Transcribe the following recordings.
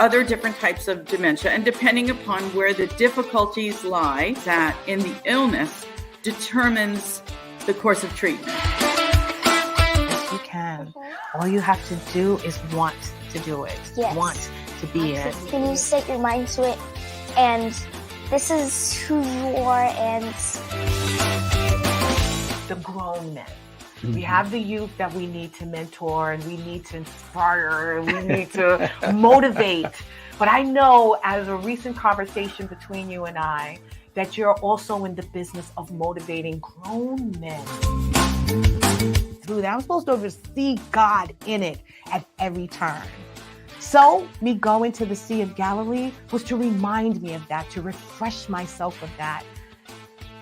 other different types of dementia, and depending upon where the difficulties lie, that in the illness determines the course of treatment. Yes, you can. All you have to do is want to do it. Yes. Want to be it. Then you set your mind to it, and this is who you are, and the grown men. We have the youth that we need to mentor, and we need to inspire, and we need to motivate. But I know, as a recent conversation between you and I, that you're also in the business of motivating grown men. Through that, I'm supposed to see God in it at every turn. So me going to the Sea of Galilee was to remind me of that, to refresh myself of that.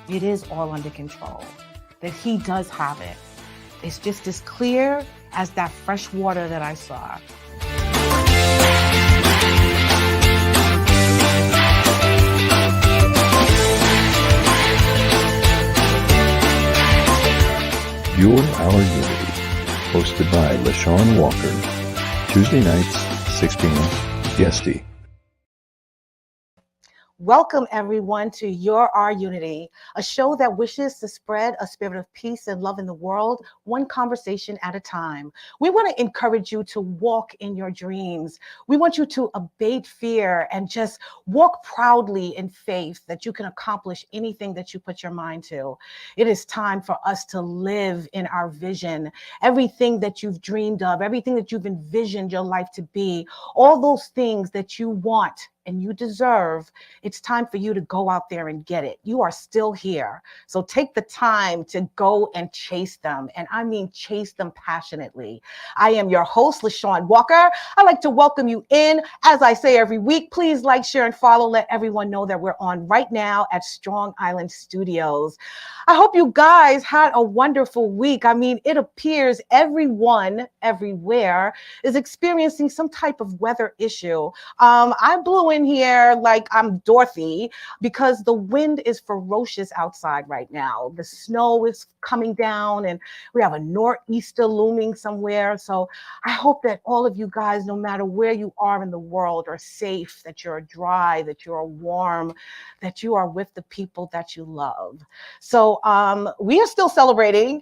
It is all under control, that He does have it. It's just as clear as that fresh water that I saw. You're Our Unity, hosted by LeShawn Walker, Tuesday nights, 6 p.m. Guesty. Welcome, everyone, to You're Our Unity, a show that wishes to spread a spirit of peace and love in the world, one conversation at a time. We want to encourage you to walk in your dreams. We want you to abate fear and just walk proudly in faith that you can accomplish anything that you put your mind to. It is time for us to live in our vision. Everything that you've dreamed of, everything that you've envisioned your life to be, all those things that you want and you deserve, it's time for you to go out there and get it. You are still here. So take the time to go and chase them. And I mean, chase them passionately. I am your host, LeShawn Walker. I'd like to welcome you in. As I say every week, please like, share, and follow. Let everyone know that we're on right now at Strong Island Studios. I hope you guys had a wonderful week. I mean, it appears everyone, everywhere, is experiencing some type of weather issue. I blew in here like I'm Dorothy because the wind is ferocious outside right now. The snow is coming down and we have a nor'easter looming somewhere. So I hope that all of you guys, no matter where you are in the world, are safe, that you're dry, that you're warm, that you are with the people that you love. So we are still celebrating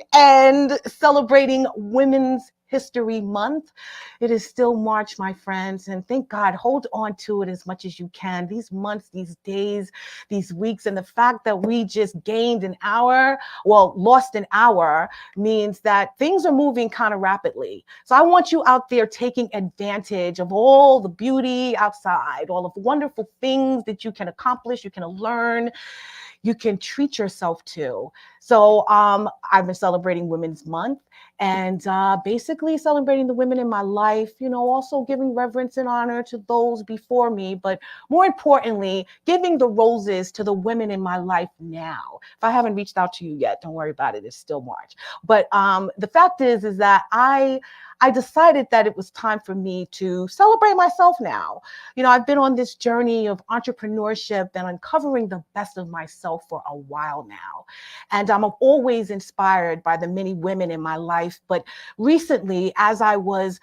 Women's History Month. It is still March, my friends, and thank God, hold on to it as much as you can. These months, these days, these weeks, and the fact that we just gained an hour, lost an hour, means that things are moving kind of rapidly. So I want you out there taking advantage of all the beauty outside, all of the wonderful things that you can accomplish, you can learn, you can treat yourself to. So I've been celebrating Women's Month and basically celebrating the women in my life, also giving reverence and honor to those before me, but more importantly, giving the roses to the women in my life now. If I haven't reached out to you yet, don't worry about it. It's still March. But the fact is that I decided that it was time for me to celebrate myself now. I've been on this journey of entrepreneurship and uncovering the best of myself for a while now. And I'm always inspired by the many women in my life. But recently, as I was,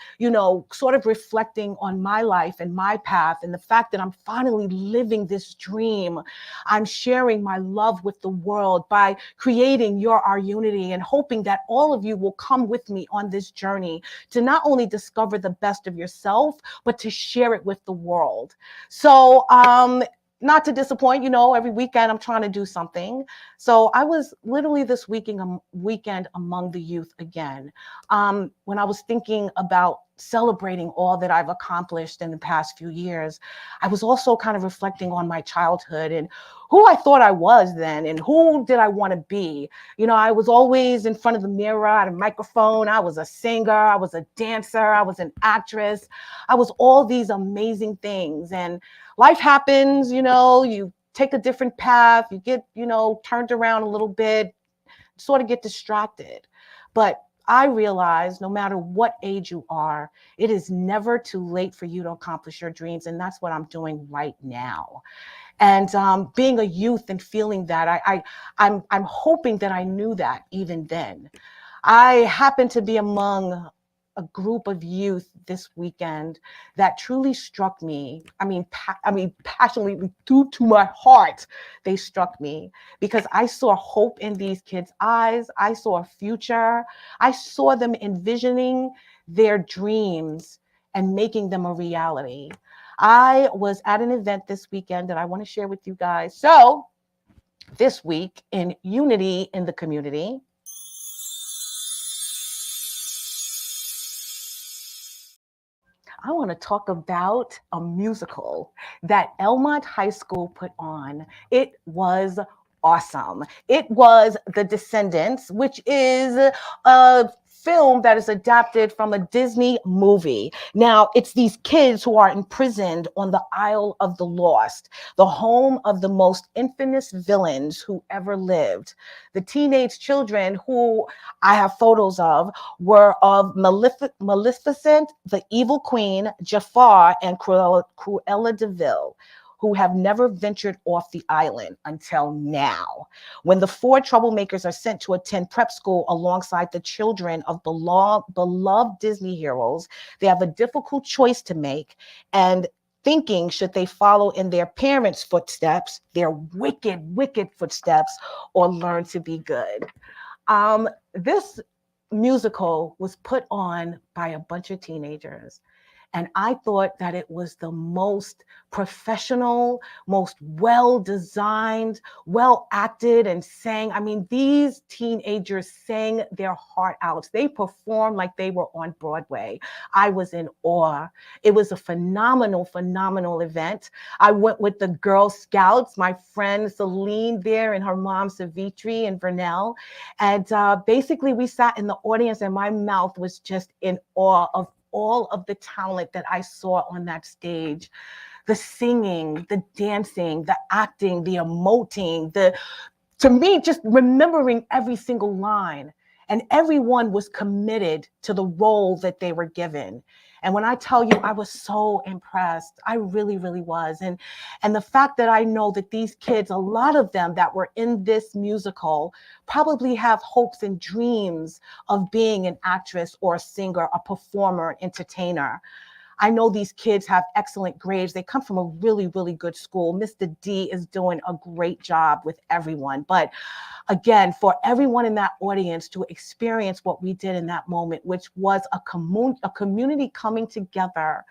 sort of reflecting on my life and my path and the fact that I'm finally living this dream, I'm sharing my love with the world by creating You're Our Unity and hoping that all of you will come with me on this journey to not only discover the best of yourself, but to share it with the world. So, not to disappoint, every weekend I'm trying to do something. So I was literally this weekend among the youth again. When I was thinking about celebrating all that I've accomplished in the past few years, I was also kind of reflecting on my childhood and who I thought I was then and who did I want to be. I was always in front of the mirror, I had a microphone, I was a singer, I was a dancer, I was an actress, I was all these amazing things. And life happens, you take a different path, you get, turned around a little bit, sort of get distracted. But I realize no matter what age you are, it is never too late for you to accomplish your dreams. And that's what I'm doing right now. And being a youth and feeling that, I'm hoping that I knew that even then. I happen to be among a group of youth this weekend that truly struck me. I mean, passionately to my heart, they struck me because I saw hope in these kids' eyes. I saw a future. I saw them envisioning their dreams and making them a reality. I was at an event this weekend that I want to share with you guys. So this week in Unity in the Community, I want to talk about a musical that Elmont High School put on. It was awesome. It was The Descendants, which is a film that is adapted from a Disney movie. Now, it's these kids who are imprisoned on the Isle of the Lost, the home of the most infamous villains who ever lived. The teenage children who I have photos of were of Maleficent, the evil queen, Jafar, and Cruella de Vil, who have never ventured off the island until now. When the four troublemakers are sent to attend prep school alongside the children of beloved Disney heroes, they have a difficult choice to make, and thinking should they follow in their parents' footsteps, their wicked footsteps, or learn to be good. This musical was put on by a bunch of teenagers. And I thought that it was the most professional, most well-designed, well-acted and sang. I mean, these teenagers sang their heart out. They performed like they were on Broadway. I was in awe. It was a phenomenal event. I went with the Girl Scouts, my friend Celine there and her mom Savitri and Vernell. And basically we sat in the audience and my mouth was just in awe of all of the talent that I saw on that stage. The singing, the dancing, the acting, the emoting, to me, just remembering every single line. And everyone was committed to the role that they were given. And when I tell you, I was so impressed. I really was. And the fact that I know that these kids, a lot of them that were in this musical, probably have hopes and dreams of being an actress or a singer, a performer, an entertainer. I know these kids have excellent grades. They come from a really good school. Mr. D is doing a great job with everyone. But again, for everyone in that audience to experience what we did in that moment, which was a community coming together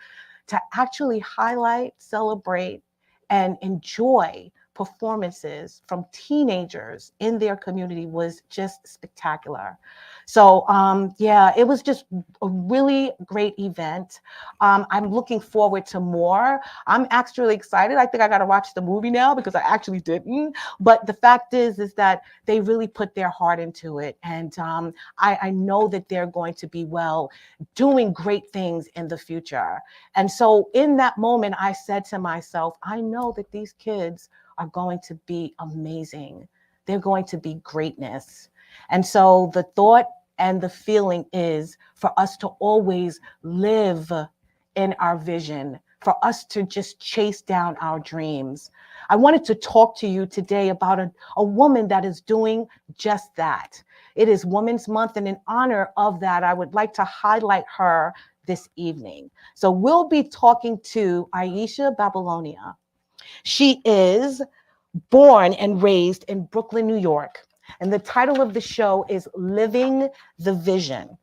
to actually highlight, celebrate, and enjoy performances from teenagers in their community was just spectacular. So yeah, it was just a really great event. I'm looking forward to more. I'm actually excited. I think I got to watch the movie now because I actually didn't. But the fact is that they really put their heart into it. And I know that they're going to be doing great things in the future. And so in that moment, I said to myself, I know that these kids are going to be amazing. They're going to be greatness. And so the thought and the feeling is for us to always live in our vision, for us to just chase down our dreams. I wanted to talk to you today about a woman that is doing just that. It is Women's Month, and in honor of that, I would like to highlight her this evening. So we'll be talking to Aisha Babilonia. She is born and raised in Brooklyn, New York. And the title of the show is Living the Vision.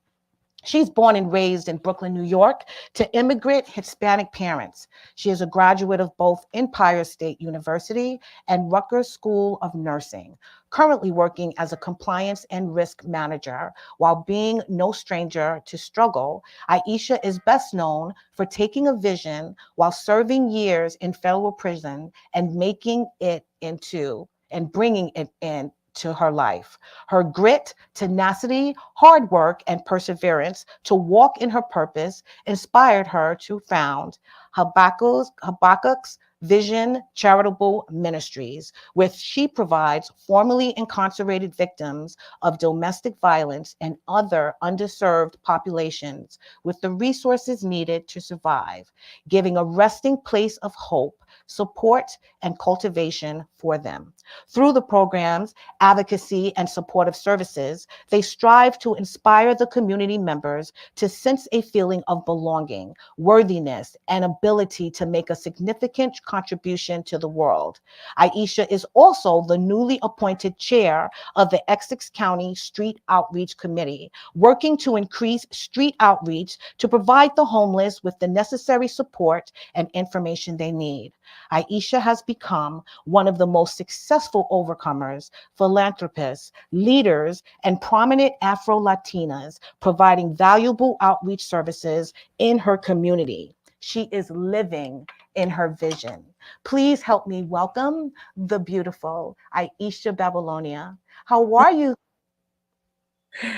She's born and raised in Brooklyn, New York, to immigrant Hispanic parents. She is a graduate of both Empire State University and Rutgers School of Nursing, currently working as a compliance and risk manager. While being no stranger to struggle, Aisha is best known for taking a vision while serving years in federal prison and making it into and bringing it in to her life. Her grit, tenacity, hard work, and perseverance to walk in her purpose inspired her to found Habakkuk's Vision Charitable Ministries, which she provides formerly incarcerated victims of domestic violence and other underserved populations with the resources needed to survive, giving a resting place of hope support, and cultivation for them. Through the programs, advocacy, and supportive services, they strive to inspire the community members to sense a feeling of belonging, worthiness, and ability to make a significant contribution to the world. Aisha is also the newly appointed chair of the Essex County Street Outreach Committee, working to increase street outreach to provide the homeless with the necessary support and information they need. Aisha has become one of the most successful overcomers, philanthropists, leaders, and prominent Afro-Latinas, providing valuable outreach services in her community. She is living in her vision. Please help me welcome the beautiful Aisha Babilonia. How are you?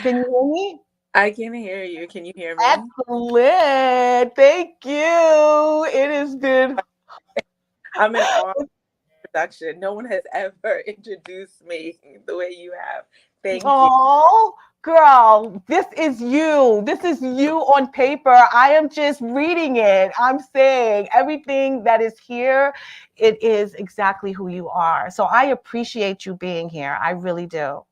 Can you hear me? I can hear you. Can you hear me? Excellent. Thank you. It has been. I'm in awe of production. No one has ever introduced me the way you have. Thank you. Oh, girl, this is you. This is you on paper. I am just reading it. I'm saying everything that is here, it is exactly who you are. So I appreciate you being here. I really do.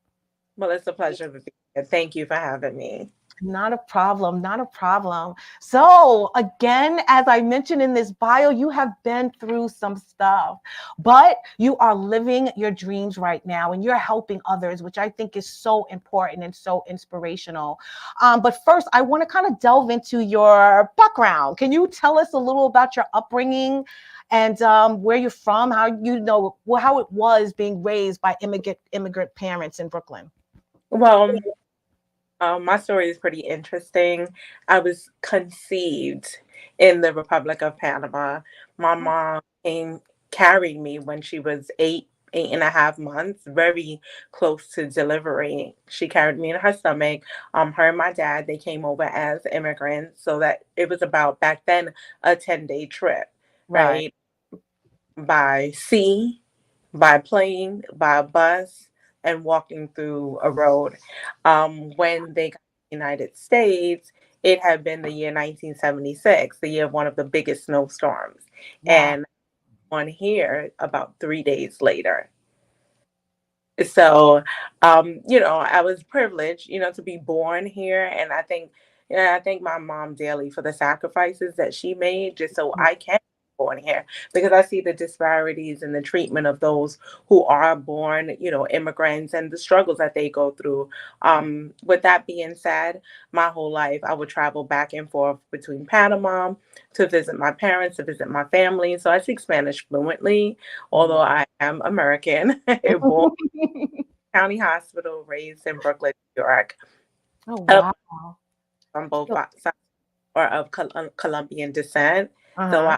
Well, it's a pleasure to be here. Thank you for having me. Not a problem, not a problem. So again, as I mentioned in this bio, you have been through some stuff, but you are living your dreams right now and you're helping others, which I think is so important and so inspirational. But first, I want to kind of delve into your background. Can you tell us a little about your upbringing and where you're from, how how it was being raised by immigrant parents in Brooklyn? Well, my story is pretty interesting. I was conceived in the Republic of Panama. My mom carried me when she was 8.5 months, very close to delivery. She carried me in her stomach. Her and my dad, they came over as immigrants, so that it was about back then a 10-day trip, right? By sea, by plane, by bus, and walking through a road. When they got to the United States, it had been the year 1976, the year of one of the biggest snowstorms. Wow. And on here about 3 days later. So, I was privileged, to be born here. And I thank my mom daily for the sacrifices that she made just so I can be born here, because I see the disparities in the treatment of those who are born, immigrants, and the struggles that they go through. With that being said, my whole life I would travel back and forth between Panama to visit my parents, to visit my family. So I speak Spanish fluently, although I am American, born County Hospital, raised in Brooklyn, New York. Oh, wow. On both sides or of Colombian descent. So I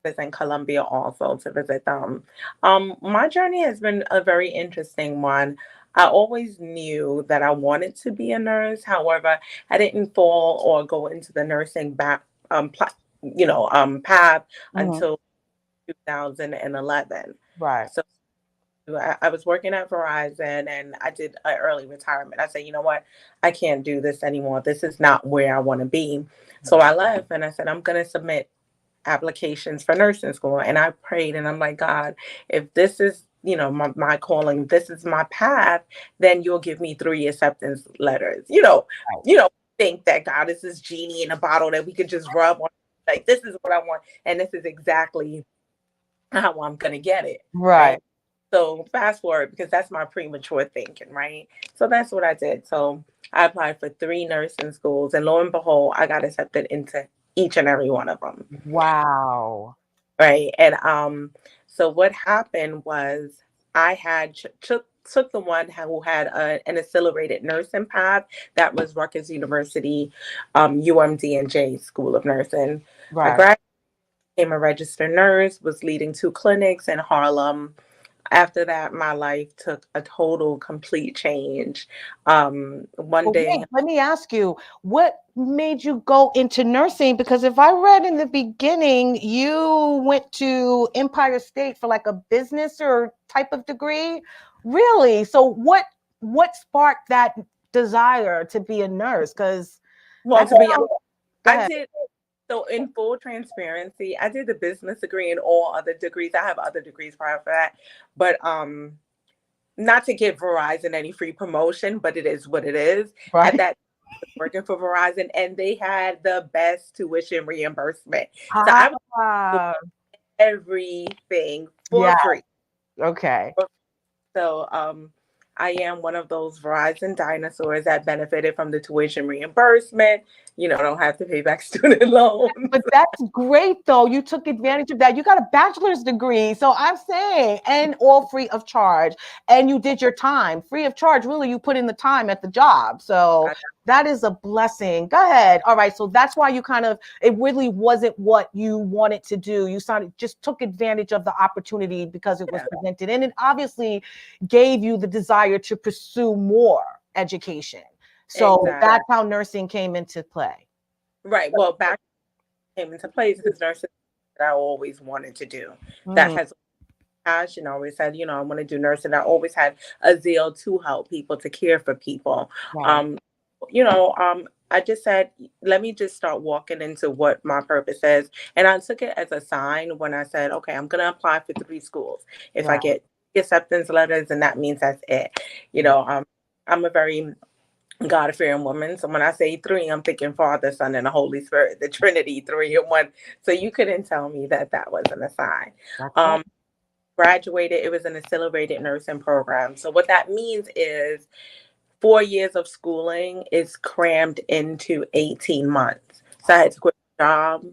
was in Colombia also to visit them. My journey has been a very interesting one. I always knew that I wanted to be a nurse. However, I didn't fall or go into the nursing path until 2011. Right. So I was working at Verizon and I did an early retirement. I said, you know what? I can't do this anymore. This is not where I want to be. So I left and I said, I'm going to submit applications for nursing school. And I prayed and I'm like, God, if this is, my calling, this is my path, then you'll give me 3 acceptance letters. Think that God is this genie in a bottle that we could just rub on. Like, this is what I want. And this is exactly how I'm going to get it. Right. So fast forward, because that's my premature thinking, right? So that's what I did. So I applied for 3 nursing schools, and lo and behold, I got accepted into each and every one of them. Wow. Right. And so what happened was I had took the one who had an accelerated nursing path. That was Rutgers University, UMD&J School of Nursing. Right. I graduated, became a registered nurse, was leading 2 clinics in Harlem. After that, my life took a total, complete change. One day, wait, let me ask you, what made you go into nursing? Because if I read in the beginning, you went to Empire State for like a business or type of degree. Really? So what sparked that desire to be a nurse? Because well, to be honest, So in full transparency, I did the business degree and all other degrees. I have other degrees prior to that, but not to give Verizon any free promotion, but it is what it is. At Right. that working for Verizon, and they had the best tuition reimbursement. So I was doing Ah, everything for yeah. free. Okay. So I am one of those Verizon dinosaurs that benefited from the tuition reimbursement. Don't have to pay back student loans. But that's great, though. You took advantage of that. You got a bachelor's degree. So I'm saying, and all free of charge. And you did your time free of charge. Really, you put in the time at the job. So that is a blessing. Go ahead. All right. So that's why you it really wasn't what you wanted to do. You just took advantage of the opportunity because it was presented. And it obviously gave you the desire to pursue more education. So that's how nursing came into play. Right. Well, back came into place because nursing that I always wanted to do. That has passion. I always said, I want to do nursing. I always had a zeal to help people, to care for people. Right. I just said, let me just start walking into what my purpose is. And I took it as a sign when I said, okay, I'm going to apply for 3 schools. If I get acceptance letters, and that means that's it. I'm a very God-fearing woman. So when I say 3, I'm thinking Father, Son, and the Holy Spirit, the Trinity, 3 in 1. So you couldn't tell me that wasn't a sign. Graduated, it was an accelerated nursing program. So what that means is 4 years of schooling is crammed into 18 months. So I had to quit my job.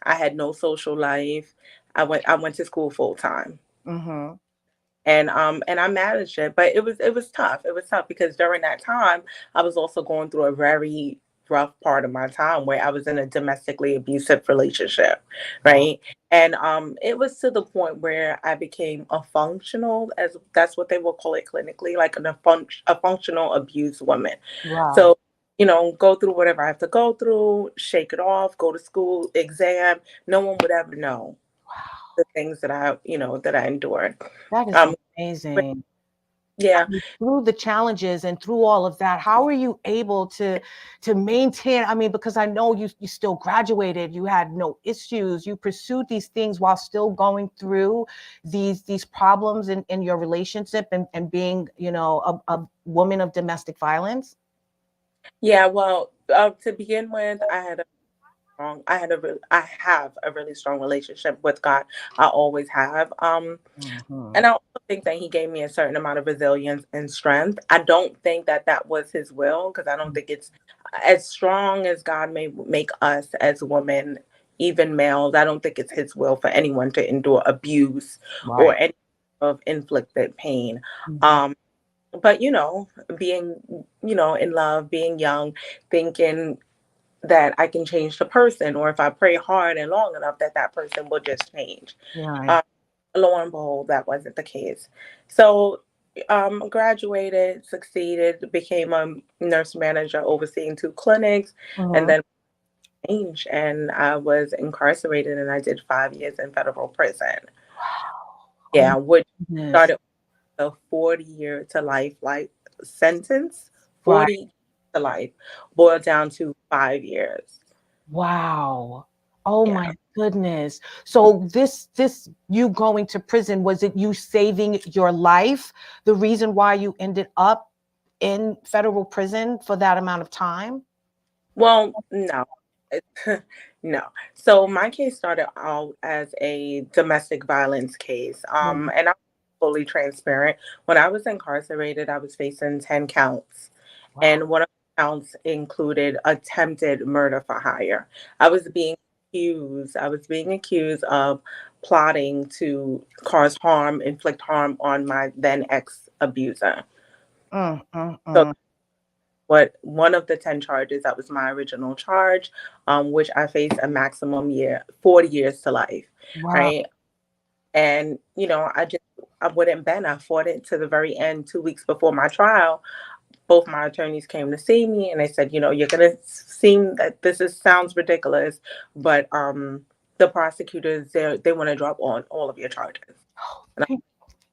I had no social life. I went to school full time. And I managed it, but it was tough. It was tough because during that time, I was also going through a very rough part of my time where I was in a domestically abusive relationship, right? And it was to the point where I became a functional, as that's what they will call it clinically, like a functional abused woman. Wow. So, go through whatever I have to go through, shake it off, go to school, exam. No one would ever know the things that I endured. That is amazing. Yeah. Through the challenges and through all of that, how are you able to maintain? I mean, because I know you still graduated, you had no issues, you pursued these things while still going through these problems in your relationship and being, a woman of domestic violence. Yeah. Well, to begin with, I have a really strong relationship with God. I always have. And I also think that He gave me a certain amount of resilience and strength. I don't think that was His will, because I don't think it's as strong as God may make us as women, even males. I don't think it's His will for anyone to endure abuse or any of inflicted pain. But being in love, being young, thinking that I can change the person, or if I pray hard and long enough that person will just change. Lo and behold, that wasn't the case. So graduated, succeeded, became a nurse manager overseeing 2 clinics, and then changed, and I was incarcerated, and I did 5 years in federal prison. Yeah, which started a 40-year to life sentence. 40 to life boiled down to 5 years. Wow. Oh my goodness. So this you going to prison, was it you saving your life? The reason why you ended up in federal prison for that amount of time? Well, no. No. So my case started out as a domestic violence case. And I'm fully transparent. When I was incarcerated, I was facing 10 counts. And one of the counts included attempted murder for hire. I was being accused of plotting to cause harm, inflict harm on my then ex-abuser. So one of the 10 charges, that was my original charge, which I faced a maximum 40 years to life, right? And, I wouldn't bend. I fought it to the very end. 2 weeks before my trial, both my attorneys came to see me, and they said, you're going to seem that sounds ridiculous, but the prosecutors, they want to drop on all of your charges.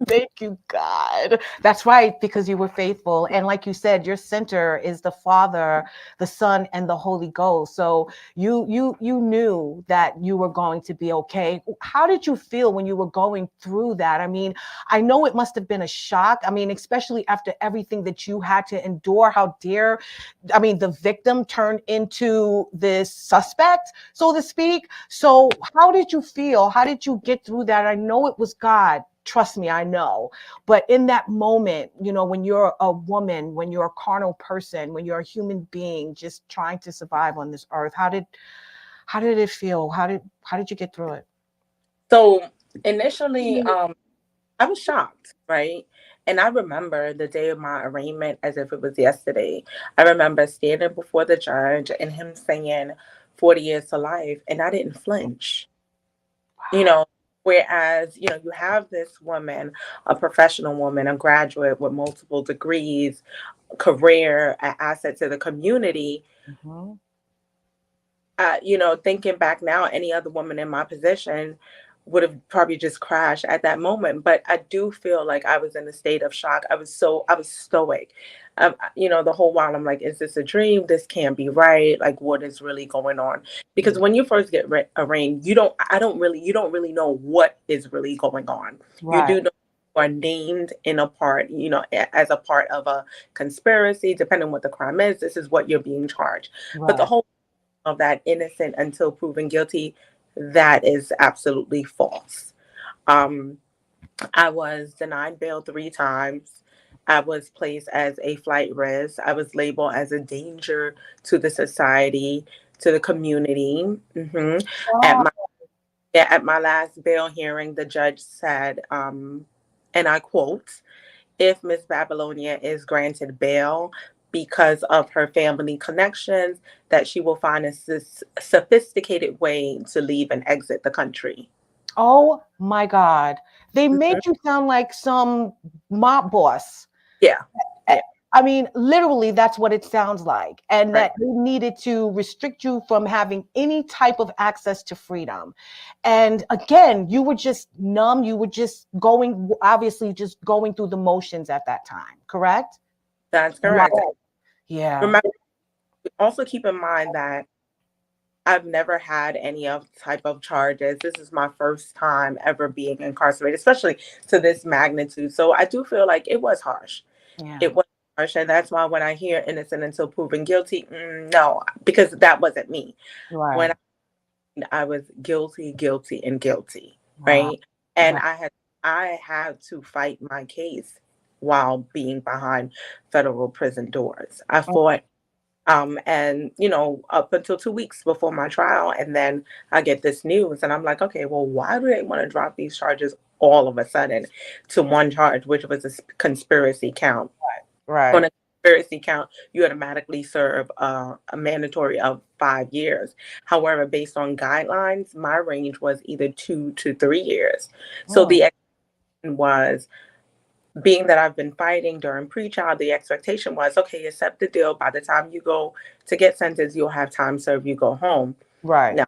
Thank you, God. That's right, because you were faithful. And like you said, your center is the Father, the Son, and the Holy Ghost. So you knew that you were going to be okay. How did you feel when you were going through that? I mean, I know it must have been a shock. I mean, especially after everything that you had to endure. The victim turned into this suspect, so to speak. So how did you feel? How did you get through that? I know it was God. Trust me, I know. But in that moment, when you're a woman, when you're a carnal person, when you're a human being just trying to survive on this earth, how did it feel? How did you get through it? So initially, I was shocked, right? And I remember the day of my arraignment as if it was yesterday. I remember standing before the judge and him saying 40 years to life, and I didn't flinch. Whereas, you have this woman, a professional woman, a graduate with multiple degrees, career, an asset to the community. Mm-hmm. Thinking back now, any other woman in my position would have probably just crashed at that moment. But I do feel like I was in a state of shock. I was stoic. The whole while I'm like, is this a dream? This can't be right. Like, what is really going on? Because when you first get arraigned, you don't really know what is really going on. Right. You do know you are named in a part, as a part of a conspiracy, depending on what the crime is. This is what you're being charged. Right. But the whole of that innocent until proven guilty, that is absolutely false. I was denied bail 3 times. I was placed as a flight risk. I was labeled as a danger to the society, to the community. Oh. At my last bail hearing, the judge said, and I quote, "If Miss Babilonia is granted bail because of her family connections, that she will find a sophisticated way to leave and exit the country." Oh my God. They made you sound like some mob boss. Yeah. I mean, literally, that's what it sounds like. And Right. that they needed to restrict you from having any type of access to freedom. And again, you were just numb. You were just obviously just going through the motions at that time, correct? That's correct. Right. Yeah. Remember, also keep in mind that I've never had any type of charges. This is my first time ever being incarcerated, especially to this magnitude. So I do feel like it was harsh. Yeah. It was harsh. And that's why when I hear innocent until proven guilty, no, because that wasn't me. Right. When I was guilty, and guilty, Wow. right? And Right. I had to fight my case while being behind federal prison doors. I fought and up until 2 weeks before my trial, and then I get this news and I'm like, okay, well, why do they want to drop these charges all of a sudden to one charge, which was a conspiracy count? Right. On a conspiracy count, you automatically serve a mandatory of 5 years. However, based on guidelines, my range was either 2 to 3 years. So the expectation was, being that I've been fighting during pre-trial, the expectation was, okay, accept the deal. By the time you go to get sentenced, you'll have time served, you go home. Right. Now,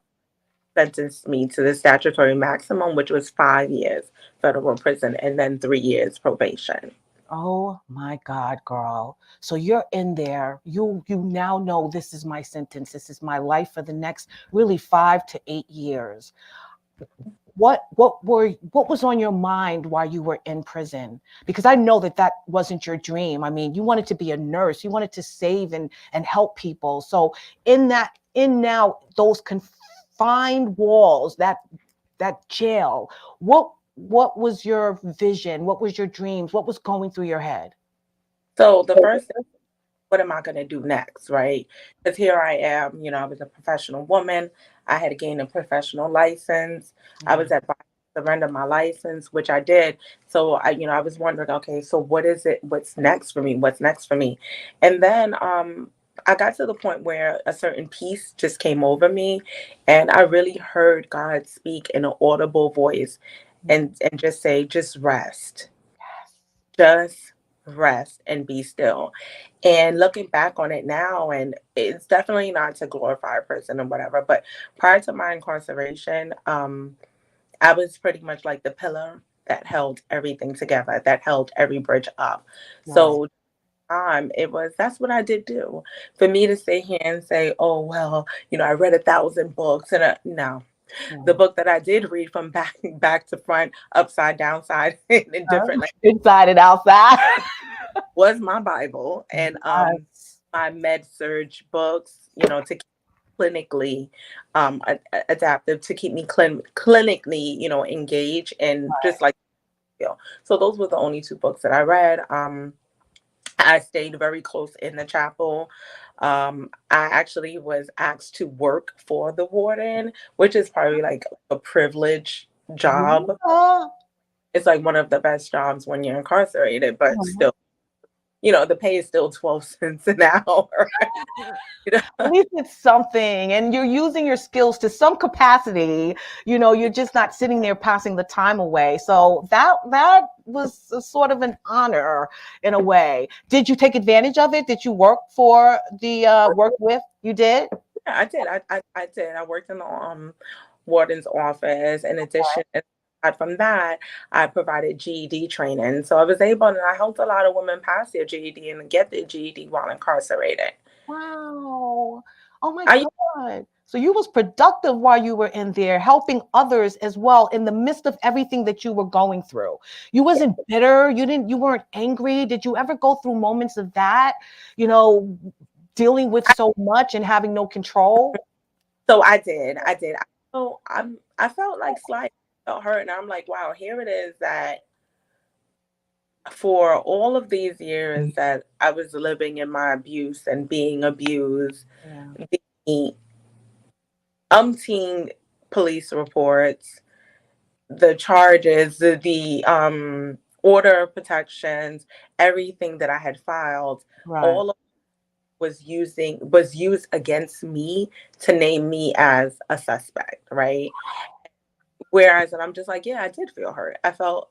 sentenced me to the statutory maximum, which was 5 years federal prison and then 3 years probation. Oh my God, girl. So you're in there. You now know this is my sentence. This is my life for the next really 5 to 8 years. What was on your mind while you were in prison? Because I know that wasn't your dream. I mean, you wanted to be a nurse. You wanted to save and help people. So in now those confined walls, that jail, what was your vision? What was your dreams? What was going through your head? So the first thing, what am I going to do next, right? Because here I am, I was a professional woman. I had to gain a professional license. I was at surrender my license, which I did. So I was wondering, okay, so what is it? What's next for me? What's next for me? And then I got to the point where a certain peace just came over me, and I really heard God speak in an audible voice, and just say, just rest. Just rest and be still. And looking back on it now, and it's definitely not to glorify a person or whatever, but prior to my incarceration, I was pretty much like the pillar that held everything together, that held every bridge up. Right. So that's what I did do. For me to sit here and say, oh, well, I read 1,000 books and no. The book that I did read from back to front, upside, downside, in different languages, inside and outside, was my Bible and my med surge books, to keep clinically adaptive, to keep me clinically, engaged and just like so those were the only 2 books that I read. I stayed very close in the chapel. I actually was asked to work for the warden, which is probably like a privileged job. It's like one of the best jobs when you're incarcerated, but still, the pay is still 12 cents an hour. At least it's something, and you're using your skills to some capacity. You're just not sitting there passing the time away. So that was a sort of an honor in a way. Did you take advantage of it? Did you work for the work with? You did? Yeah, I did. I did. I worked in the warden's office. In addition, aside from that, I provided GED training. So I was able, and I helped a lot of women pass their GED and get their GED while incarcerated. Wow. Oh my God. So you was productive while you were in there, helping others as well in the midst of everything that you were going through. You wasn't bitter. You weren't angry. Did you ever go through moments of that, dealing with so much and having no control? So I did. So I felt like slight, felt hurt, and I'm like, wow, here it is that for all of these years that I was living in my abuse and being abused, the umpteen police reports, the charges, the order of protections, everything that I had filed, all of was used against me to name me as a suspect, right? Whereas, and I'm just like, yeah, I did feel hurt. I felt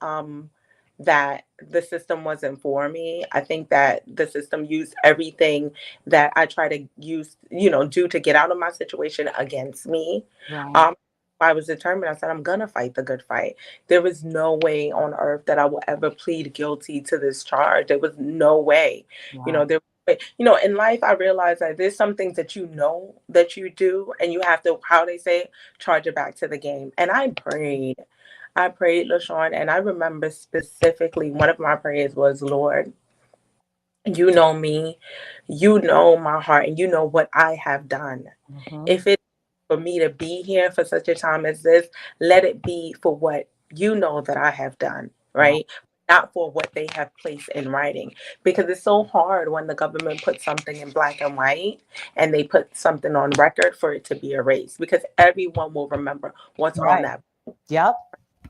that the system wasn't for me. I think that the system used everything that I try to do to get out of my situation against me. I was determined. I said, I'm going to fight the good fight. There was no way on earth that I will ever plead guilty to this charge. There was no way. In life, I realized that there's some things that that you do, and you have to, how they say, charge it back to the game. And I prayed, LeShawn, and I remember specifically one of my prayers was, Lord, you know me, you know my heart, and you know what I have done. If it's for me to be here for such a time as this, let it be for what you know that I have done, right? Not for what they have placed in writing. Because it's so hard when the government puts something in black and white and they put something on record for it to be erased, because everyone will remember what's on that. Yep.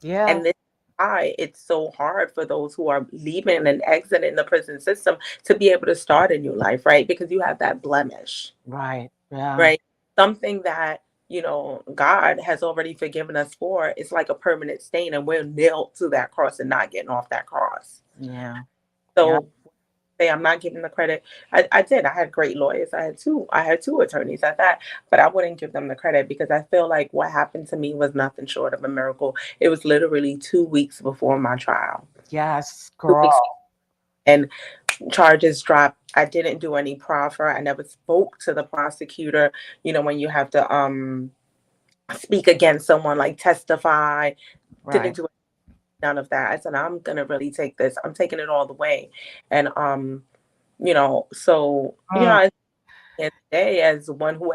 Yeah. And this is why it's so hard for those who are leaving and exiting the prison system to be able to start a new life, right? Because you have that blemish. Right. Yeah. Right. Something that, God has already forgiven us for. It's like a permanent stain, and we're nailed to that cross and not getting off that cross. Yeah. So say I'm not giving the credit. I did. I had great lawyers. I had two attorneys at that, but I wouldn't give them the credit because I feel like what happened to me was nothing short of a miracle. It was literally 2 weeks before my trial. Yes, girl. And charges dropped. I didn't do any proffer. I never spoke to the prosecutor. When you have to speak against someone, like testify. Didn't do none of that. I said, I'm gonna really take this. I'm taking it all the way. And today, as one who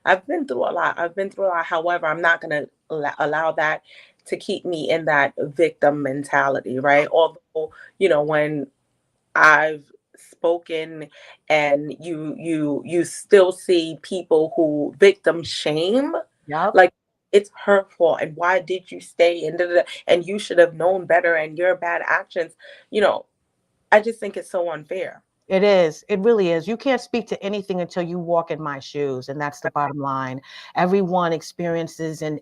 I've been through a lot. However, I'm not gonna allow that to keep me in that victim mentality, right? Although, when I've spoken and you still see people who victim shame, like it's her fault, and why did you stay, and you should have known better, and your bad actions, I just think it's so unfair. It is. It really is. You can't speak to anything until you walk in my shoes, and that's the bottom line. Everyone experiences and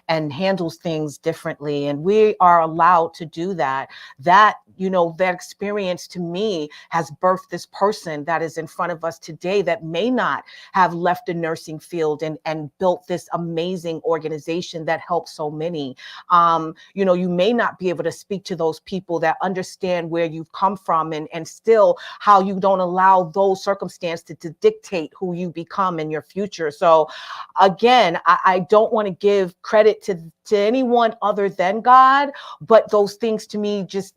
handles things differently, and we are allowed to do that. That, you know, that experience to me has birthed this person that is in front of us today that may not have left the nursing field and built this amazing organization that helps so many. You know, you may not be able to speak to those people that understand where you've come from and still how you don't allow those circumstances to dictate who you become in your future. So again, I don't want to give credit to anyone other than God, but those things to me just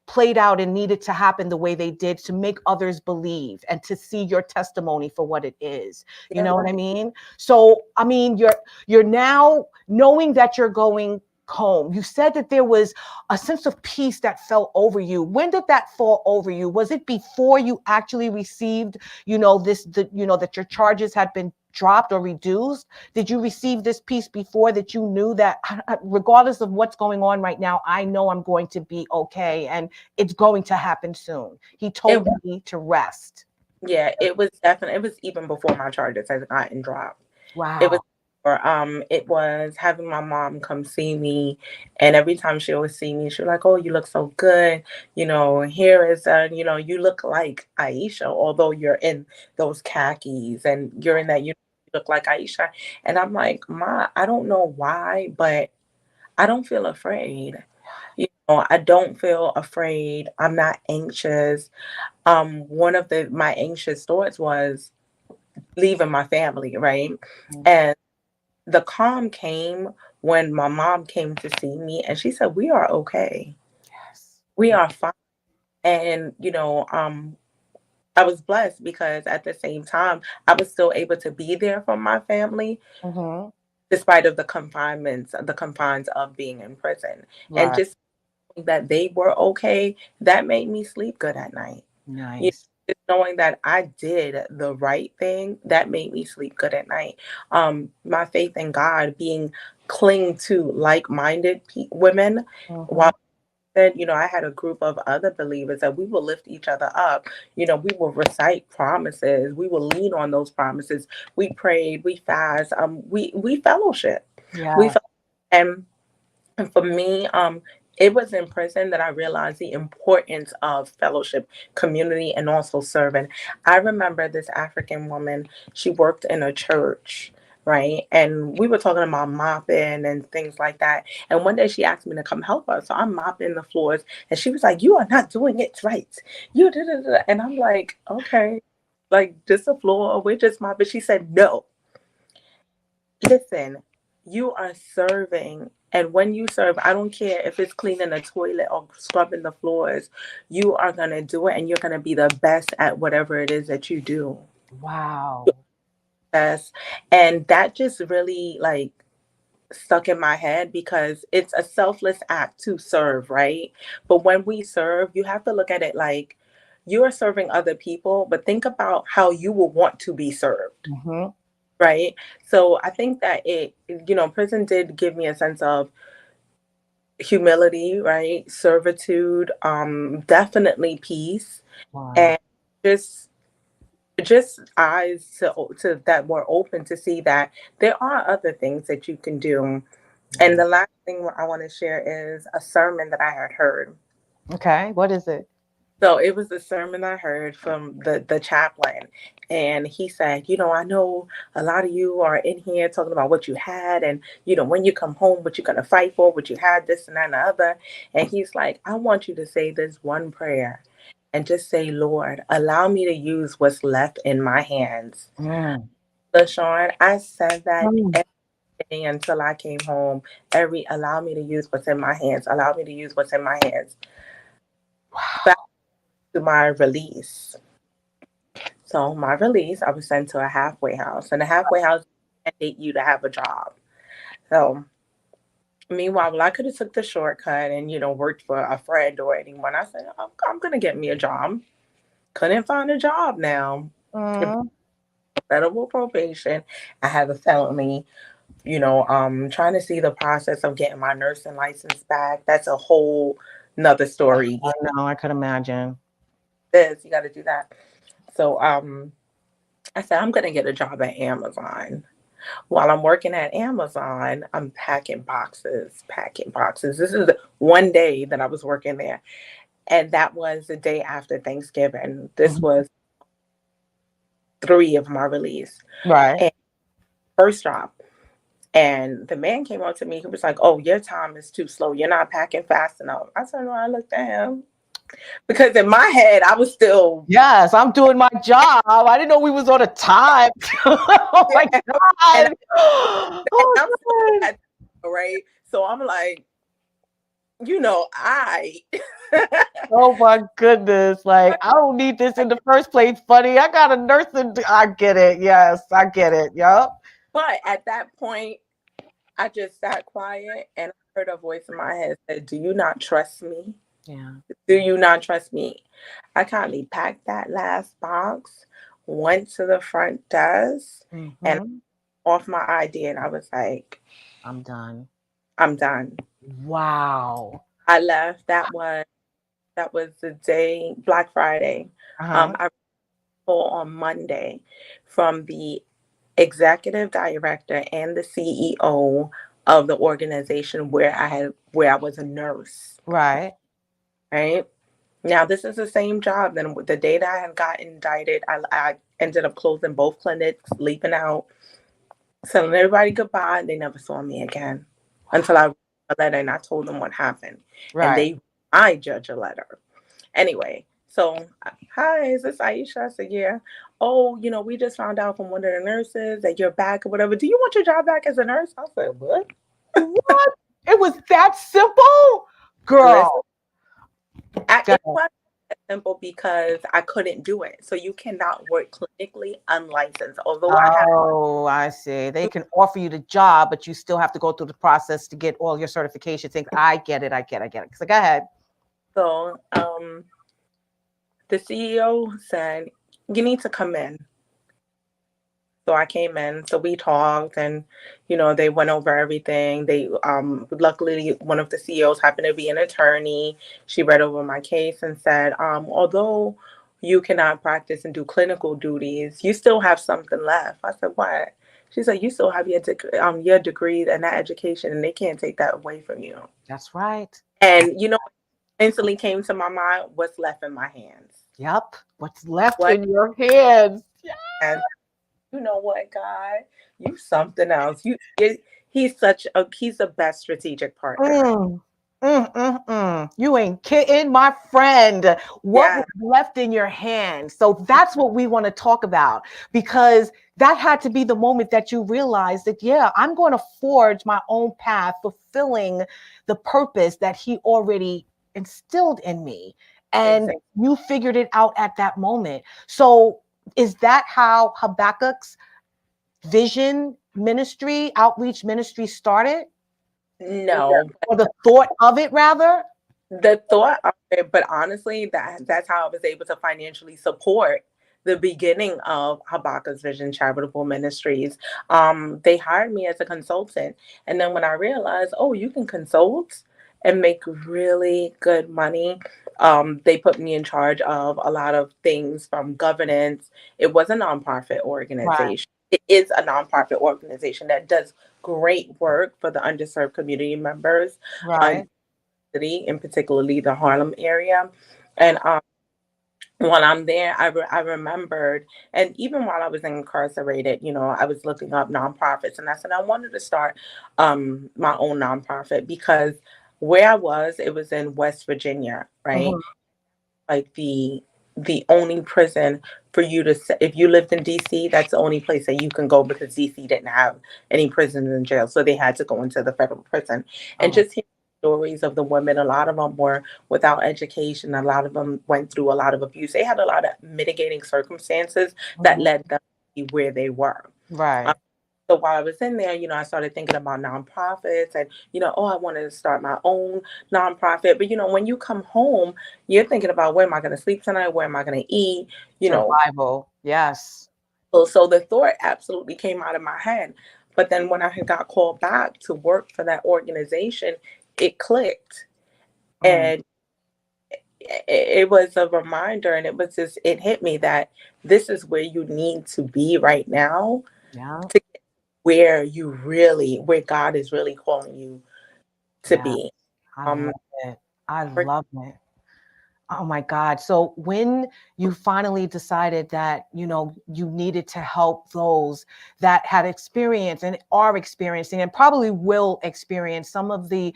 played out and needed to happen the way they did to make others believe and to see your testimony for what it is. You know what I mean? So, I mean, you're now knowing that you're going home. You said that there was a sense of peace that fell over you. When did that fall over you? Was it before you actually received, you know, that your charges had been dropped or reduced? Did you receive this peace before that you knew that regardless of what's going on right now, I know I'm going to be okay and it's going to happen soon? He told me to rest. Yeah, it was definitely, it was even before my charges had gotten dropped. Wow. It was having my mom come see me, and every time she would see me, she was like, "Oh, you look so good. You know, here is you know, you look like Aisha, although you're in those khakis and you're in that, you look like Aisha." And I'm like, "Ma, I don't know why, but I don't feel afraid. You know, I don't feel afraid. I'm not anxious." One of my anxious thoughts was leaving my family, right? And the calm came when my mom came to see me and she said, "We are okay. Yes. We are fine." And, you know, I was blessed because at the same time, I was still able to be there for my family, despite of the confines of being in prison. Right. And just that they were okay, that made me sleep good at night. Nice. Just knowing that I did the right thing, that made me sleep good at night. My faith in God, being cling to like-minded women, while then, you know, I had a group of other believers that we will lift each other up. You know, we will recite promises. We will lean on those promises. We prayed, we fast, we fellowship. Yeah. And for me, it was in prison that I realized the importance of fellowship, community, and also serving. I remember this African woman, she worked in a church, right? And we were talking about mopping and things like that. And one day she asked me to come help her. So I'm mopping the floors. And she was like, "You are not doing it right. You da, da, da." And I'm like, "Okay, like just the floor, we're just mopping." She said, "No. Listen, you are serving. And when you serve, I don't care if it's cleaning the toilet or scrubbing the floors, you are going to do it and you're going to be the best at whatever it is that you do." Wow. Yes. And that just really like stuck in my head because it's a selfless act to serve, right? But when we serve, you have to look at it like you are serving other people, but think about how you will want to be served. Right. So I think that you know, prison did give me a sense of humility, right? Servitude, definitely peace, Wow. and just eyes to that were open to see that there are other things that you can do. And the last thing I want to share is a sermon that I had heard. Okay. What is it? So it was a sermon I heard from the chaplain. And he said, "You know, I know a lot of you are in here talking about what you had. And, you know, when you come home, what you're going to fight for, what you had, this and that and the other." And he's like, "I want you to say this one prayer and just say, 'Lord, allow me to use what's left in my hands.'" LeShawn, I said that every day until I came home. Allow me to use what's in my hands. Allow me to use what's in my hands. Back to my release. So my release, I was sent to a halfway house, and the halfway house mandate you to have a job. So meanwhile, well, I could have took the shortcut and, you know, worked for a friend or anyone. I said, I'm gonna get me a job. Couldn't find a job now. Federal probation. I have a felony. You know, trying to see the process of getting my nursing license back. That's a whole nother story. I know, I could imagine. this, you got to do that. So I said, I'm going to get a job at Amazon. While I'm working at Amazon, I'm packing boxes. This is one day that I was working there. And that was the day after Thanksgiving. This was 3 of my release. Right. And first job. And the man came up to me. He was like, oh, your time is too slow. You're not packing fast enough. I said, no, I looked at him. Because in my head, I was still... Yes, I'm doing my job. I didn't know we was on a time. Oh, my God. Right? So I'm like, Oh, my goodness. Like, I don't need this in the first place, buddy. I got a nurse and I get it. Yes, I get it. Yep. But at that point, I just sat quiet and I heard a voice in my head said, do you not trust me? Yeah. Do you not trust me? I kindly packed that last box, went to the front desk, and off my ID, and I was like, I'm done. I'm done. Wow. I left. That was the day, Black Friday. I called on Monday from the executive director and the CEO of the organization where I was a nurse. Right. Right. Now, this is the same job. Then the day that I had got indicted, I ended up closing both clinics, leaving out, telling everybody goodbye. They never saw me again until I wrote a letter and I told them what happened. Right. And I judge a letter. Anyway, so, hi, is this Aisha? I said, yeah. Oh, we just found out from one of the nurses that you're back or whatever. Do you want your job back as a nurse? I said, what? What? It was that simple? Girl. It was that simple because I couldn't do it. So you cannot work clinically unlicensed. I see. They can offer you the job, but you still have to go through the process to get all your certification things. I get it. So go ahead. So the CEO said, you need to come in. So I came in, so we talked and, they went over everything. They, luckily one of the CEOs happened to be an attorney. She read over my case and said, although you cannot practice and do clinical duties, you still have something left. I said, what? She said, you still have your degree and that education, and they can't take that away from you. That's right. And, instantly came to my mind, what's left in my hands. Yep. What's left in your hands. Yeah. And you know what, God? You something else. He's the best strategic partner. You ain't kidding, my friend. What was left in your hands? So that's what we want to talk about, because that had to be the moment that you realized that, I'm going to forge my own path, fulfilling the purpose that he already instilled in me. And you figured it out at that moment. So is that how Habakkuk's vision ministry, outreach ministry started? No. Or the thought of it, rather? The thought of it, but honestly, that's how I was able to financially support the beginning of Habakkuk's Vision Charitable Ministries. They hired me as a consultant. And then when I realized, you can consult and make really good money, they put me in charge of a lot of things from governance. It was a nonprofit organization. Right. It is a nonprofit organization that does great work for the underserved community members, right? In particularly the Harlem area. And while I'm there, I remembered, and even while I was incarcerated, I was looking up nonprofits, and I said I wanted to start my own nonprofit because where I was, it was in West Virginia, right? Like the only prison for you to, if you lived in DC, that's the only place that you can go, because DC didn't have any prisons and jails, so they had to go into the federal prison. And just hearing stories of the women, a lot of them were without education, a lot of them went through a lot of abuse. They had a lot of mitigating circumstances that led them to be where they were. Right. So while I was in there, I started thinking about nonprofits and, I wanted to start my own nonprofit. But, when you come home, you're thinking about, where am I going to sleep tonight? Where am I going to eat? Survival. Yes. So the thought absolutely came out of my head. But then when I had got called back to work for that organization, it clicked. And it was a reminder, and it hit me that this is where you need to be right now Yeah. to get where God is really calling you to Yeah. be. I Um, love it. I love it. Oh my God. So when you finally decided that, you needed to help those that had experienced and are experiencing and probably will experience some of the,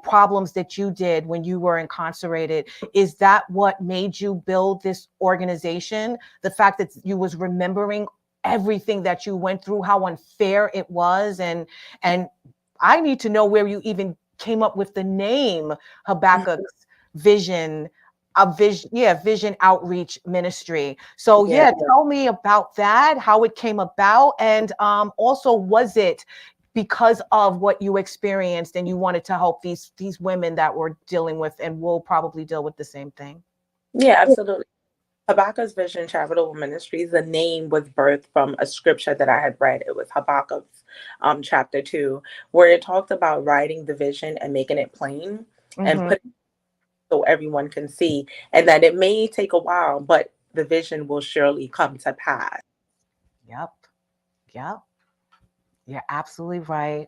problems that you did when you were incarcerated, is that what made you build this organization? The fact that you was remembering everything that you went through, how unfair it was. And I need to know where you even came up with the name Habakkuk's Vision, Vision Outreach Ministry. So yeah. tell me about that, how it came about, and also, was it because of what you experienced and you wanted to help these women that were dealing with and will probably deal with the same thing? Yeah, absolutely. Habakkuk's Vision Charitable Ministries, the name was birthed from a scripture that I had read. It was Habakkuk's chapter 2, where it talked about writing the vision and making it plain and Mm-hmm. putting it so everyone can see, and that it may take a while, but the vision will surely come to pass. Yep. Yep. You're absolutely right.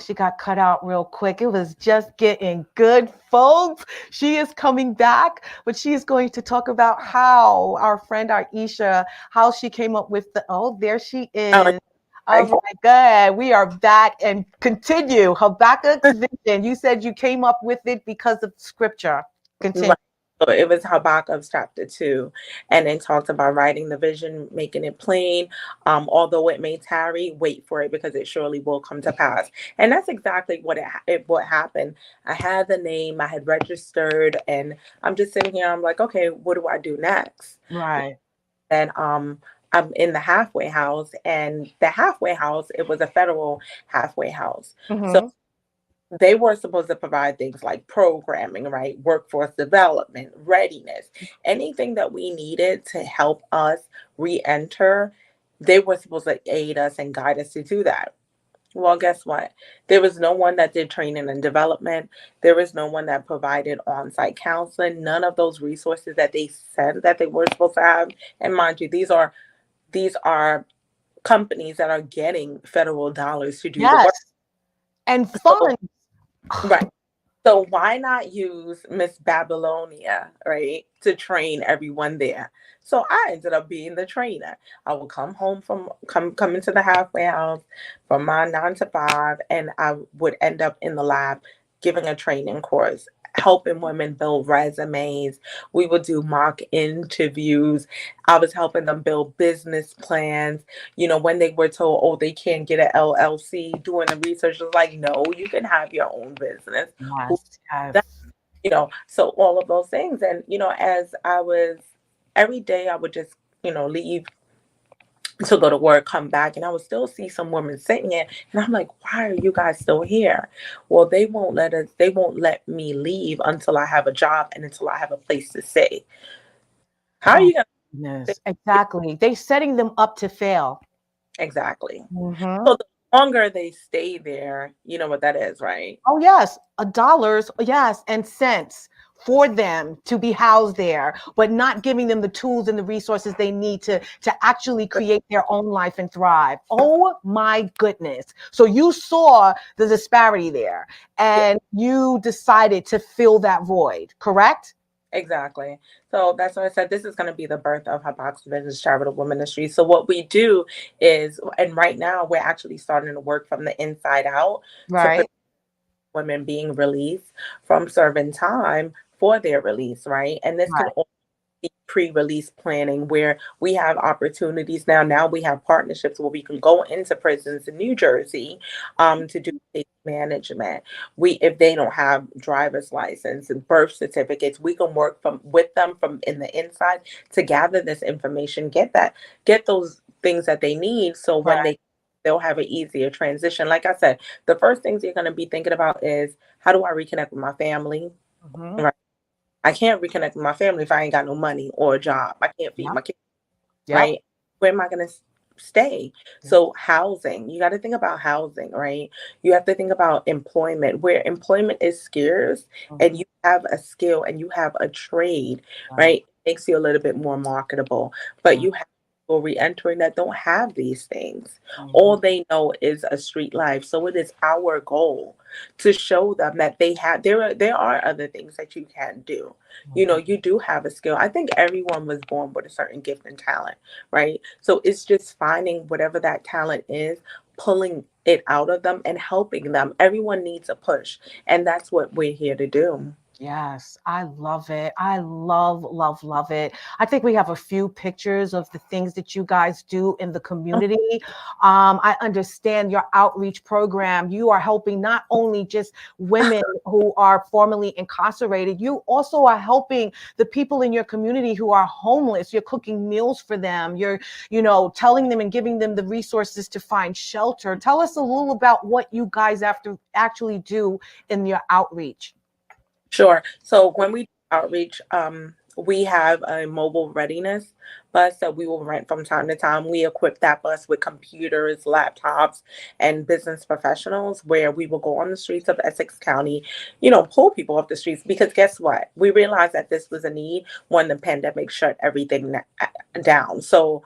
She got cut out real quick. It was just getting good, folks. She is coming back, but she is going to talk about how our friend Aisha, how she came up with there she Oh, is. Oh my God, we are back and continue. Habakkuk's Vision. You said you came up with it because of scripture. Continue. right. So it was Habakkuk's chapter 2, and it talked about writing the vision, making it plain. Although it may tarry, wait for it because it surely will come to pass. And that's exactly what happened. I had the name, I had registered, and I'm just sitting here. I'm like, okay, what do I do next? Right. And I'm in the halfway house, and the halfway house, it was a federal halfway house. So Mm-hmm. they were supposed to provide things like programming, right? Workforce development, readiness, anything that we needed to help us re-enter. They were supposed to aid us and guide us to do that. Well, guess what? There was no one that did training and development. There was no one that provided on-site counseling. None of those resources that they said that they were supposed to have. And mind you, these are companies that are getting federal dollars to do the Yes. work. And So, fun. right. So why not use Miss Babilonia, right, to train everyone there? So I ended up being the trainer. I would come home come into the halfway house from my 9 to 5, and I would end up in the lab giving a training course, helping women build resumes. We would do mock interviews. I was helping them build business plans. When they were told, oh, they can't get an LLC, doing the research was like, no, you can have your own business. Who Yes. that, Yes. so all of those things. And, as I was, every day I would just, leave to go to work, come back, and I would still see some women sitting there. And I'm like, why are you guys still here? Well, they won't let me leave until I have a job and until I have a place to stay. How are Oh, you going to? goodness. Exactly. They're setting them up to fail. Exactly. Mm-hmm. So the longer they stay there, you know what that is, right? Oh, yes. Dollars, yes, and cents for them to be housed there, but not giving them the tools and the resources they need to actually create their own life and thrive. Oh my goodness. So you saw the disparity there Yeah, and you decided to fill that void, correct? exactly. So that's why I said this is going to be the birth of Habakkuk's Business Charitable Ministry. So what we do is, and right now we're actually starting to work from the inside out to Right. women being released from serving time for their release, right? And this can Right. all be pre-release planning where we have opportunities now. Now we have partnerships where we can go into prisons in New Jersey to do case management. If they don't have driver's license and birth certificates, we can work with them from in the inside to gather this information, get those things that they need. So when Right. they'll have an easier transition. Like I said, the first things you're going to be thinking about is, how do I reconnect with my family? Mm-hmm. Right. I can't reconnect with my family if I ain't got no money or a job. I can't feed Yep. my kids, Yep. right? Where am I going to stay? Yep. So housing, you got to think about housing, right? You have to think about employment, where employment is scarce Mhm. and you have a skill and you have a trade, Right. right? It makes you a little bit more marketable. But you have people re-entering that don't have these things. All they know is a street life. So it is our goal to show them that there are other things that you can do. You know, you do have a skill. I think everyone was born with a certain gift and talent, right? So it's just finding whatever that talent is, pulling it out of them and helping them. Everyone needs a push, and that's what we're here to do. Yes, I love it. I love, love, love it. I think we have a few pictures of the things that you guys do in the community. I understand your outreach program. You are helping not only just women who are formerly incarcerated, you also are helping the people in your community who are homeless. You're cooking meals for them. You're, telling them and giving them the resources to find shelter. Tell us a little about what you guys have to actually do in your outreach. Sure. So when we do outreach, we have a mobile readiness bus that we will rent from time to time. We equip that bus with computers, laptops, and business professionals where we will go on the streets of Essex County, pull people off the streets. Because guess what? We realized that this was a need when the pandemic shut everything down. So,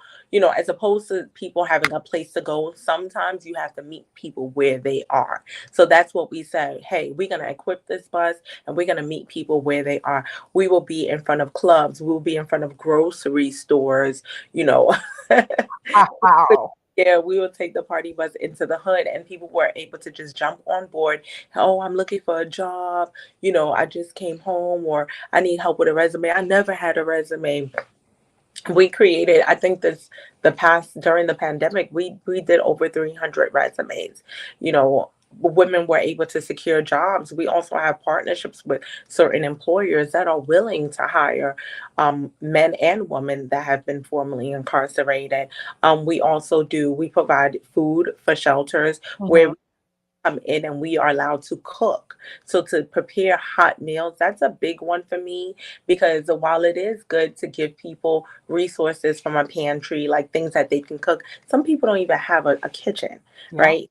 as opposed to people having a place to go, sometimes you have to meet people where they are. So that's what we say. Hey, we're going to equip this bus and we're going to meet people where they are. We will be in front of clubs. We will be in front of grocery stores, Wow. Yeah, we will take the party bus into the hood and people were able to just jump on board. Oh, I'm looking for a job. I just came home, or I need help with a resume. I never had a resume. We created, I think during the pandemic, we did over 300 resumes. Women were able to secure jobs. We also have partnerships with certain employers that are willing to hire men and women that have been formerly incarcerated. We provide food for shelters where we come in and we are allowed to cook. So to prepare hot meals, that's a big one for me, because while it is good to give people resources from a pantry, like things that they can cook, some people don't even have a kitchen, right?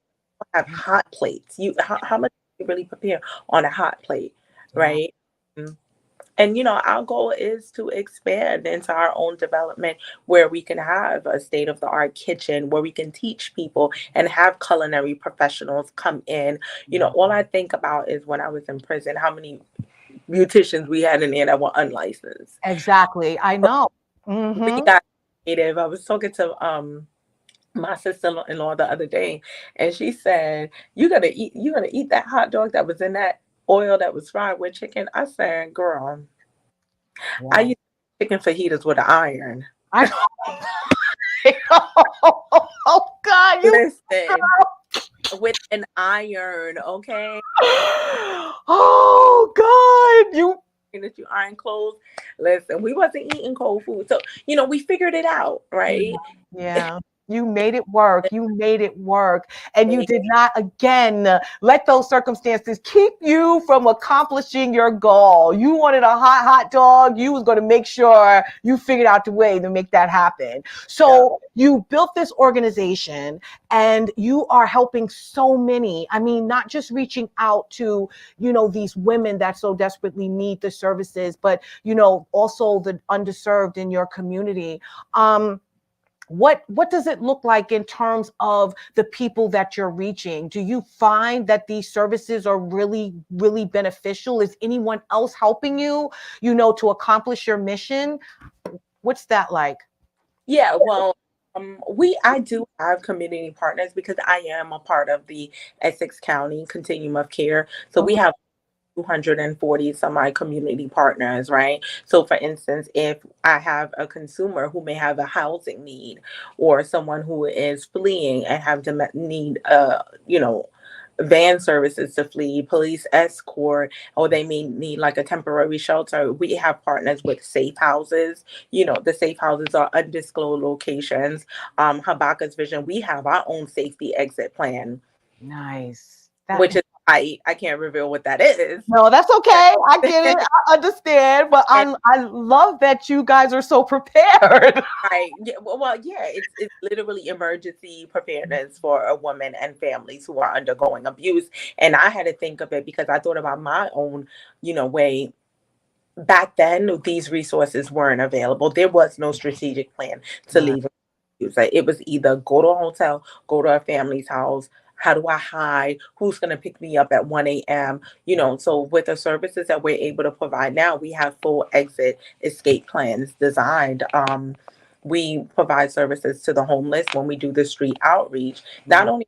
Have hot plates. How much do you really prepare on a hot plate, right? And our goal is to expand into our own development where we can have a state-of-the-art kitchen where we can teach people and have culinary professionals come in. All I think about is when I was in prison, how many beauticians we had in there that were unlicensed. Exactly. I know. We got creative. I was talking to my sister-in-law the other day, and she said, you're gonna eat that hot dog that was in that oil that was fried with chicken. I said, girl, I use chicken fajitas with an iron. I oh God, Listen, with an iron, okay? Oh God, That you iron clothes. Listen, we wasn't eating cold food, so we figured it out, right? Yeah. You made it work. You made it work. And you did not, again, let those circumstances keep you from accomplishing your goal. You wanted a hot dog. You was going to make sure you figured out the way to make that happen. So you built this organization and you are helping so many. I mean, not just reaching out to, these women that so desperately need the services, but, also the underserved in your community. What does it look like in terms of the people that you're reaching? Do you find that these services are really, really beneficial? Is anyone else helping you, to accomplish your mission? What's that like? Yeah, well, I do have community partners because I am a part of the Essex County Continuum of Care. So we have 240 some of my community partners, right? So for instance, if I have a consumer who may have a housing need, or someone who is fleeing and have to need van services to flee, police escort, or they may need like a temporary shelter, we have partners with safe houses. The safe houses are undisclosed locations. Habakkuk's Vision, we have our own safety exit plan. Nice. Which is I can't reveal what that is. No, that's okay. I get it. I understand. But I love that you guys are so prepared. Right. Yeah, yeah, it's literally emergency preparedness for a woman and families who are undergoing abuse. And I had to think of it because I thought about my own, way. Back then, these resources weren't available. There was no strategic plan to leave abuse. Like, it was either go to a hotel, go to a family's house. How do I hide? Who's going to pick me up at 1 a.m.? So with the services that we're able to provide now, we have full exit escape plans designed. We provide services to the homeless when we do the street outreach. Not only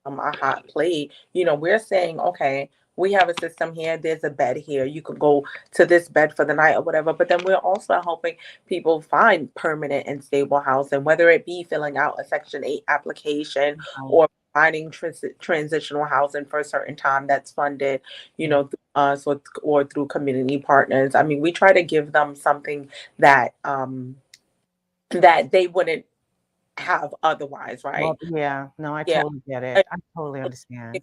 a hot plate, we're saying, okay, we have a system here. There's a bed here. You could go to this bed for the night or whatever. But then we're also helping people find permanent and stable housing, whether it be filling out a Section 8 application or finding transitional housing for a certain time that's funded, through us or through community partners. I mean, we try to give them something that that they wouldn't have otherwise, right? Well, yeah, no, I totally get it. I totally understand.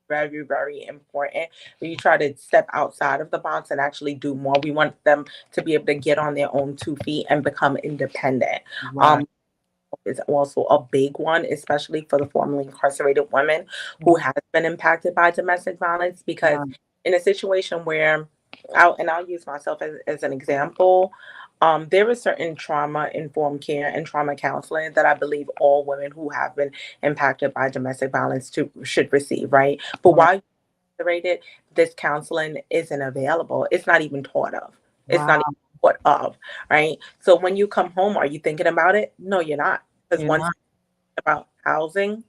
Very, very important. We try to step outside of the box and actually do more. We want them to be able to get on their own 2 feet and become independent. Right. Is also a big one, especially for the formerly incarcerated women who has been impacted by domestic violence, because in a situation where I'll use myself as an example. There is certain trauma-informed care and trauma counseling that I believe all women who have been impacted by domestic violence should receive, right? But while you're incarcerated, this counseling isn't available. It's not even taught of. It's not even thought of, right? So when you come home, are you thinking about it? No, you're not. Because once you think about housing,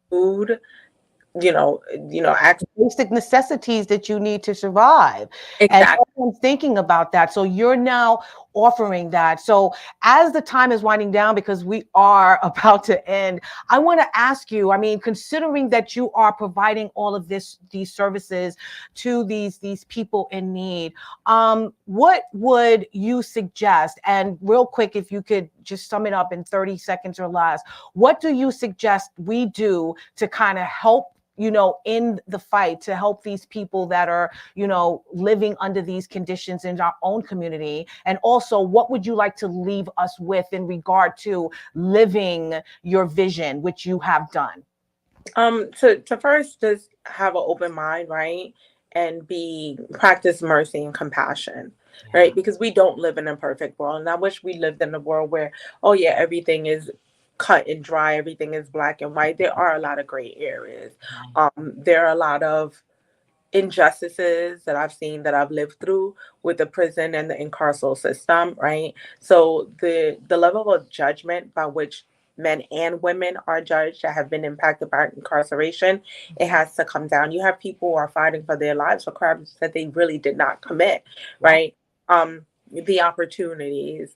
food, basic necessities that you need to survive. Exactly. And everyone's thinking about that. So you're now offering that. So as the time is winding down, because we are about to end, I want to ask you, I mean, considering that you are providing all of these services to these people in need, what would you suggest? And real quick, if you could just sum it up in 30 seconds or less, what do you suggest we do to kind of help in the fight, to help these people that are, living under these conditions in our own community? And also, what would you like to leave us with in regard to living your vision, which you have done? To first just have an open mind, right? And practice mercy and compassion, right? Because we don't live in a perfect world. And I wish we lived in a world where, everything is cut and dry, everything is black and white. There are a lot of gray areas. There are a lot of injustices that I've seen, that I've lived through with the prison and the incarceral system, right? So the level of judgment by which men and women are judged that have been impacted by incarceration, it has to come down. You have people who are fighting for their lives for crimes that they really did not commit, right? The opportunities.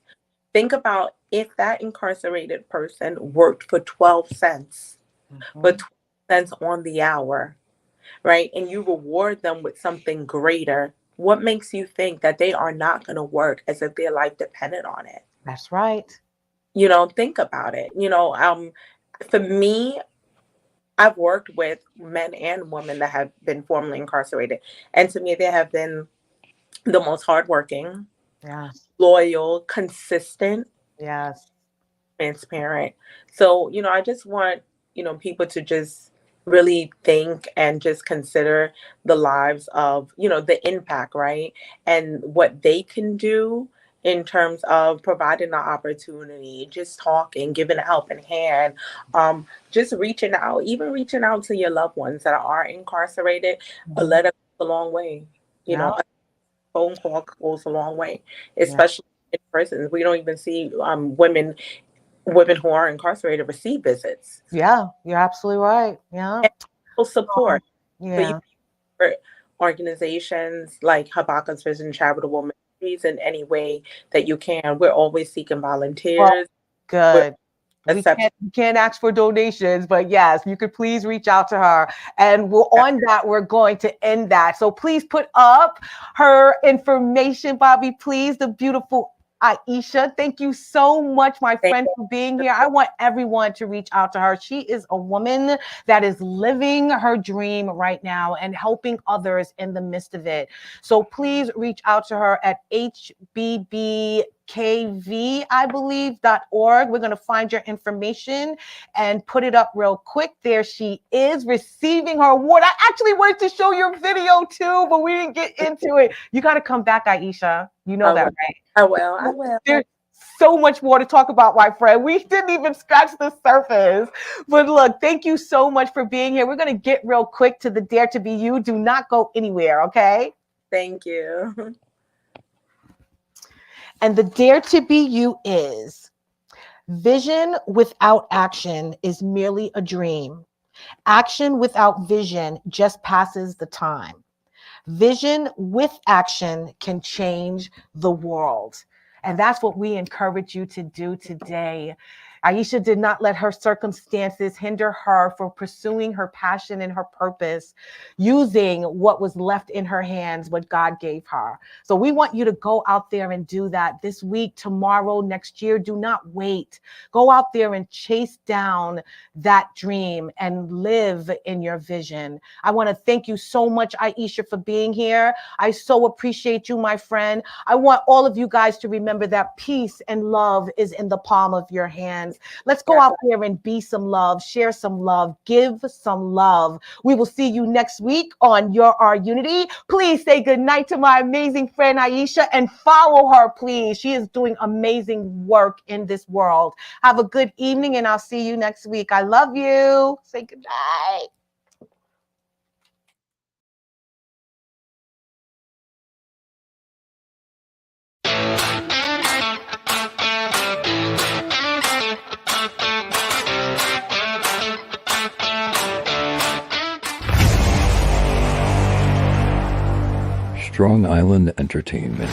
Think about if that incarcerated person worked for 12 cents, but 12 cents on the hour, right? And you reward them with something greater. What makes you think that they are not going to work as if their life depended on it? That's right. Think about it. For me, I've worked with men and women that have been formerly incarcerated. And to me, they have been the most hardworking, loyal, consistent, transparent. So, I just want, people to just really think and just consider the lives of, the impact, right? And what they can do in terms of providing an opportunity, just talking, giving a helping hand, just reaching out to your loved ones that are incarcerated. A letter goes a long way. A phone call goes a long way, especially in prisons. We don't even see women who are incarcerated receive visits. Yeah, you're absolutely right. Yeah. And support. For organizations like Habakkuk's Vision Charitable Ministries in any way that you can. We're always seeking volunteers. Good. We can't ask for donations, but yes, you could please reach out to her. And we're going to end that. So please put up her information, Bobby, please. The beautiful Aisha, thank you so much, my friend, for being here. I want everyone to reach out to her. She is a woman that is living her dream right now and helping others in the midst of it. So please reach out to her at hbbkv, I believe, .org. We're going to find your information and put it up real quick. There she is receiving her award. I actually wanted to show your video too, but we didn't get into it. You got to come back, Aisha. You know that, right? I will. There's so much more to talk about, my friend. We didn't even scratch the surface. But look, thank you so much for being here. We're going to get real quick to the Dare to Be You. Do not go anywhere, okay? Thank you. And the Dare to Be You is: vision without action is merely a dream. Action without vision just passes the time. Vision with action can change the world. And that's what we encourage you to do today. Aisha did not let her circumstances hinder her from pursuing her passion and her purpose, using what was left in her hands, what God gave her. So we want you to go out there and do that this week, tomorrow, next year. Do not wait. Go out there and chase down that dream and live in your vision. I want to thank you so much, Aisha, for being here. I so appreciate you, my friend. I want all of you guys to remember that peace and love is in the palm of your hands. Let's go out there and be some love, share some love, give some love. We will see you next week on Your Our Unity. Please say good night to my amazing friend Aisha and follow her, please. She is doing amazing work in this world. Have a good evening, and I'll see you next week. I love you. Say good night. Strong Island Entertainment.